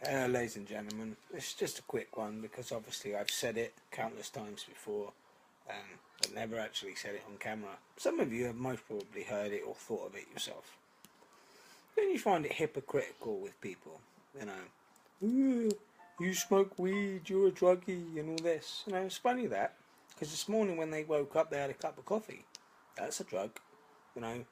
Ladies and gentlemen, it's just a quick one because obviously I've said it countless times before, but never actually said it on camera. Some of you have most probably heard it or thought of it yourself. Then you find it hypocritical with people, you know. "Ooh, you smoke weed, you're a druggie, and all this." You know, it's funny that, because this morning when they woke up, they had a cup of coffee. That's a drug, you know.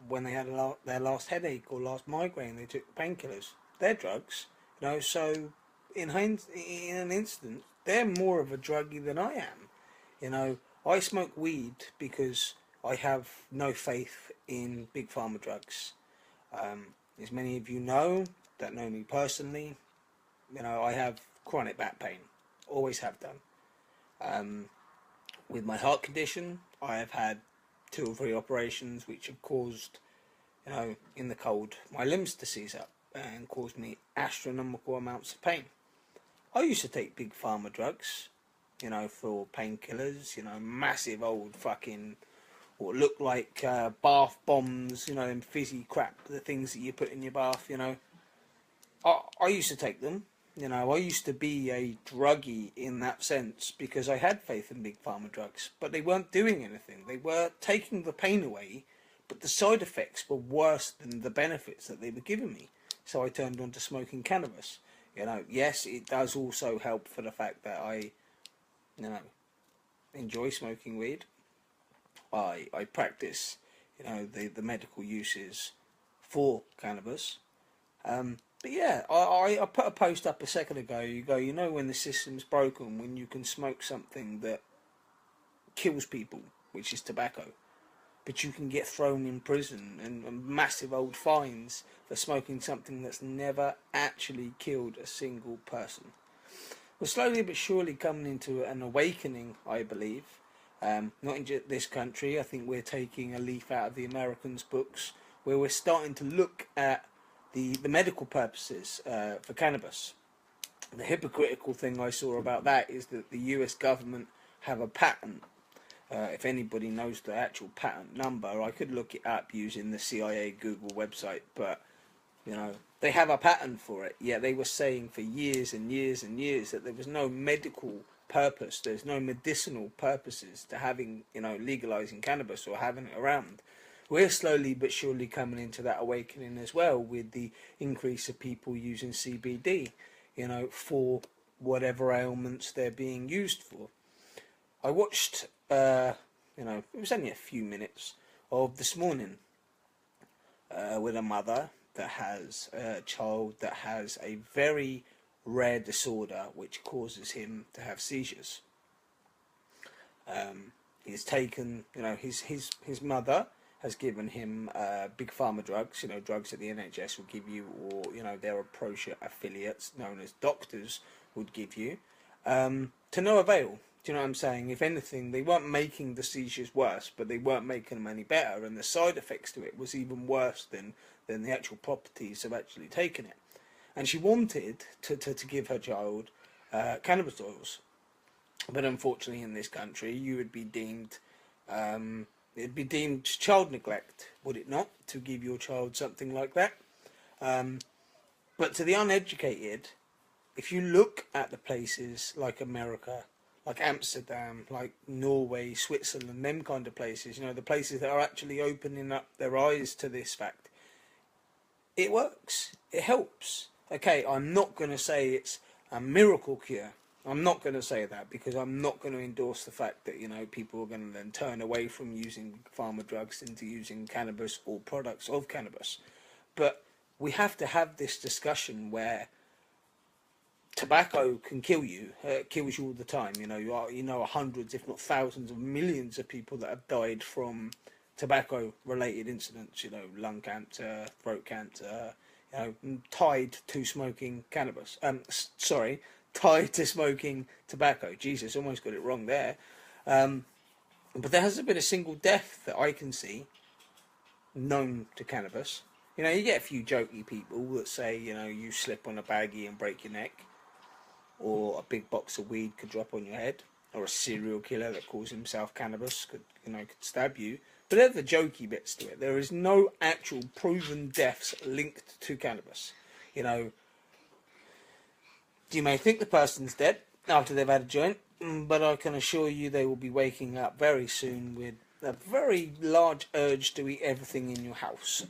When they had their last headache or last migraine, they took painkillers. They're drugs. You know, so in an instant, they're more of a druggie than I am. You know, I smoke weed because I have no faith in big pharma drugs. As many of you know that know me personally, you know, I have chronic back pain. Always have done. With my heart condition, I have had 2 or 3 operations which have caused, you know, in the cold, my limbs to seize up and caused me astronomical amounts of pain. I used to take big pharma drugs, you know, for painkillers, you know, massive old fucking, what look like bath bombs, you know, them fizzy crap, the things that you put in your bath, you know. I used to take them, you know, I used to be a druggie in that sense because I had faith in big pharma drugs, but they weren't doing anything. They were taking the pain away, but the side effects were worse than the benefits that they were giving me. So I turned on to smoking cannabis. You know, yes, it does also help for the fact that I, you know, enjoy smoking weed. I practice, you know, the medical uses for cannabis. But yeah, I put a post up a second ago. You know, when the system's broken, when you can smoke something that kills people, which is tobacco, but you can get thrown in prison and massive old fines for smoking something that's never actually killed a single person. We're slowly but surely coming into an awakening, I believe. Not in this country. I think we're taking a leaf out of the Americans' books, where we're starting to look at the medical purposes for cannabis. The hypocritical thing I saw about that is that the US government have a patent. If anybody knows the actual patent number, I could look it up using the CIA Google website, but you know, they have a patent for it. Yet they were saying for years and years and years that there was no medical purpose, there's no medicinal purposes to having, you know, legalizing cannabis or having it around. We're slowly but surely coming into that awakening as well, with the increase of people using CBD, you know, for whatever ailments they're being used for. I watched, you know, it was only a few minutes of this morning with a mother that has a child that has a very rare disorder which causes him to have seizures. He's taken, you know, his mother has given him big pharma drugs, you know, drugs that the NHS will give you, or, you know, their Aprocia affiliates known as doctors would give you, to no avail. Do you know what I'm saying? If anything, they weren't making the seizures worse, but they weren't making them any better, and the side effects to it was even worse than the actual properties of actually taking it. And she wanted to give her child cannabis oils, but unfortunately in this country you would be deemed, it'd be deemed child neglect, would it not, to give your child something like that? But to the uneducated, if you look at the places like America, like Amsterdam, like Norway, Switzerland, them kind of places, you know, the places that are actually opening up their eyes to this fact, it works, it helps. Okay, I'm not going to say it's a miracle cure. I'm not going to say that, because I'm not going to endorse the fact that, you know, people are going to then turn away from using pharma drugs into using cannabis or products of cannabis. But we have to have this discussion where tobacco can kill you. It kills you all the time. You know hundreds, if not thousands of millions of people that have died from tobacco-related incidents. You know, lung cancer, throat cancer. You know, tied to smoking cannabis. Tied to smoking tobacco. Jesus, almost got it wrong there. But there hasn't been a single death that I can see known to cannabis. You know, you get a few jokey people that say, you know, you slip on a baggie and break your neck, or a big box of weed could drop on your head, or a serial killer that calls himself cannabis could stab you. But they're the jokey bits to it. There is no actual proven deaths linked to cannabis. You know, You may think the person's dead after they've had a joint, but I can assure you they will be waking up very soon with a very large urge to eat everything in your house,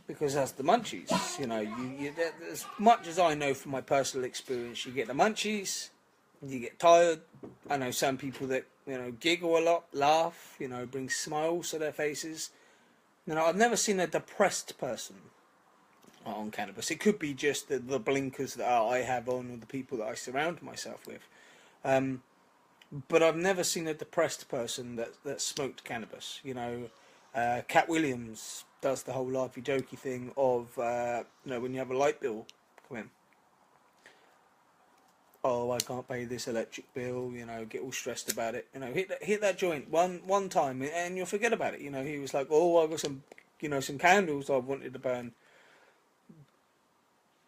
because that's the munchies. You know, as much as I know from my personal experience, you get the munchies, you get tired. I know some people that, you know, giggle a lot, laugh, you know, bring smiles to their faces. You know, I've never seen a depressed person on cannabis. It could be just the blinkers that I have on, or the people that I surround myself with. But I've never seen a depressed person that smoked cannabis. You know, Cat Williams does the whole lifey jokey thing of, you know, when you have a light bill come in. Oh, I can't pay this electric bill. You know, get all stressed about it. You know, hit that joint one time and you'll forget about it. You know, he was like, oh, I got some, you know, some candles I wanted to burn.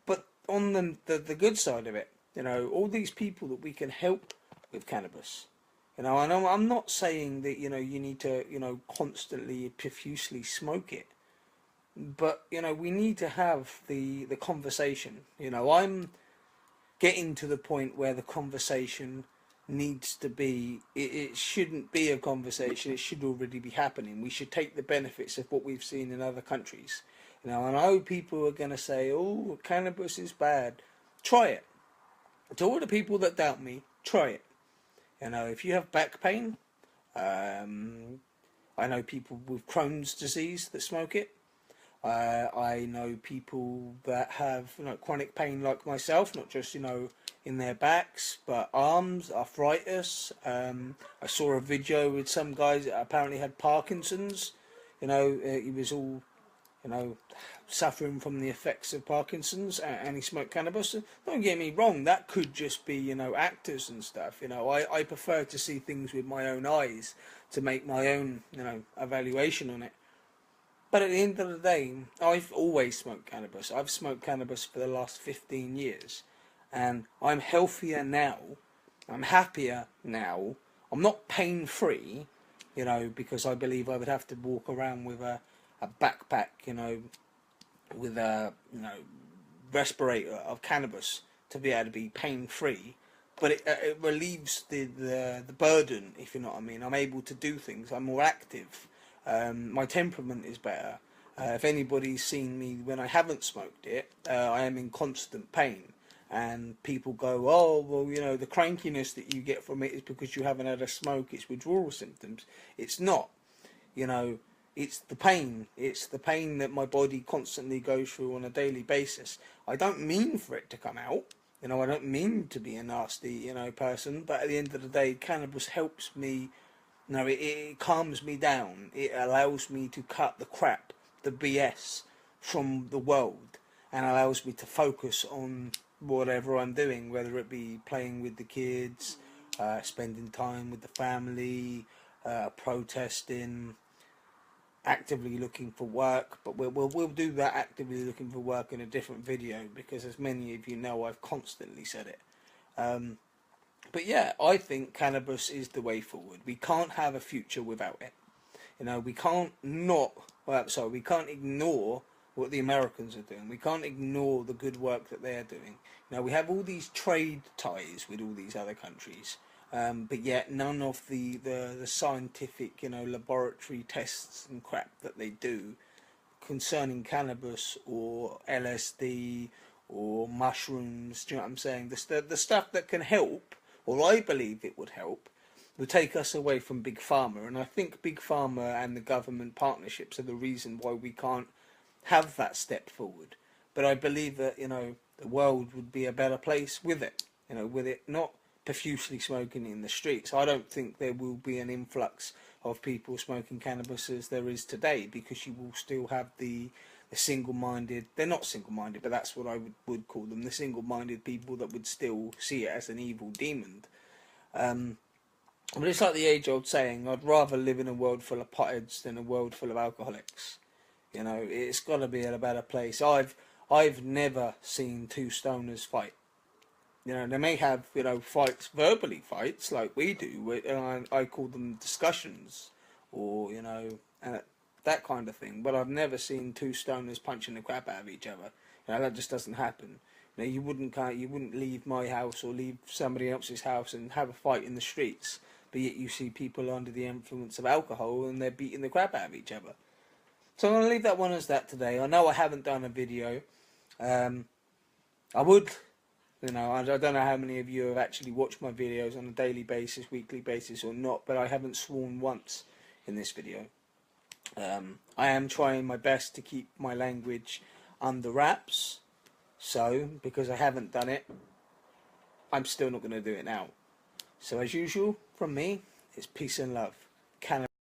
But on the good side of it, you know, all these people that we can help with cannabis. You know, I'm not saying that, you know, you need to, you know, constantly, profusely smoke it. But, you know, we need to have the conversation. You know, I'm getting to the point where the conversation needs to be, it shouldn't be a conversation, it should already be happening. We should take the benefits of what we've seen in other countries. You know, and I know people are going to say, oh, cannabis is bad. Try it. To all the people that doubt me, try it. You know, if you have back pain, I know people with Crohn's disease that smoke it. I know people that have, you know, chronic pain like myself, not just, you know, in their backs, but arms, arthritis. I saw a video with some guys that apparently had Parkinson's. You know, he was all, you know, suffering from the effects of Parkinson's, and he smoked cannabis. Don't get me wrong, that could just be, you know, actors and stuff. You know, I prefer to see things with my own eyes to make my own, you know, evaluation on it. But at the end of the day, I've always smoked cannabis. I've smoked cannabis for the last 15 years. And I'm healthier now. I'm happier now. I'm not pain-free, you know, because I believe I would have to walk around with a backpack, you know, with a, you know, respirator of cannabis to be able to be pain-free. But it relieves the burden, if you know what I mean. I'm able to do things. I'm more active. My temperament is better. If anybody's seen me when I haven't smoked it, I am in constant pain. And people go, oh, well, you know, the crankiness that you get from it is because you haven't had a smoke, it's withdrawal symptoms. It's not. You know, it's the pain. It's the pain that my body constantly goes through on a daily basis. I don't mean for it to come out. You know, I don't mean to be a nasty, you know, person. But at the end of the day, cannabis helps me. No, it calms me down. It allows me to cut the crap, the BS from the world, and allows me to focus on whatever I'm doing, whether it be playing with the kids, spending time with the family, protesting, actively looking for work. But we'll do that actively looking for work in a different video, because as many of you know, I've constantly said it. But yeah, I think cannabis is the way forward. We can't have a future without it. You know, we can't we can't ignore what the Americans are doing. We can't ignore the good work that they're doing. You know, we have all these trade ties with all these other countries, but yet none of the scientific, you know, laboratory tests and crap that they do concerning cannabis or LSD or mushrooms. Do you know what I'm saying? The stuff that can help, or I believe it would help, will take us away from Big Pharma. And I think Big Pharma and the government partnerships are the reason why we can't have that step forward. But I believe that, you know, the world would be a better place with it. You know, with it not profusely smoking in the streets. I don't think there will be an influx of people smoking cannabis as there is today, because you will still have the single-minded, they're not single-minded, but that's what I would call them, the single-minded people that would still see it as an evil demon. But it's like the age-old saying, I'd rather live in a world full of potheads than a world full of alcoholics. You know, it's got to be a better place. I've never seen two stoners fight. You know, they may have, you know, fights, verbally fights, like we do, and I call them discussions, or, you know, that kind of thing. But I've never seen two stoners punching the crap out of each other. You know, that just doesn't happen. You know, you wouldn't leave my house or leave somebody else's house and have a fight in the streets, but yet you see people under the influence of alcohol and they're beating the crap out of each other. So I'm going to leave that one as that today. I know I haven't done a video. I would, you know, I don't know how many of you have actually watched my videos on a daily basis, weekly basis or not, but I haven't sworn once in this video. I am trying my best to keep my language under wraps, so because I haven't done it, I'm still not going to do it now. So as usual, from me, it's peace and love.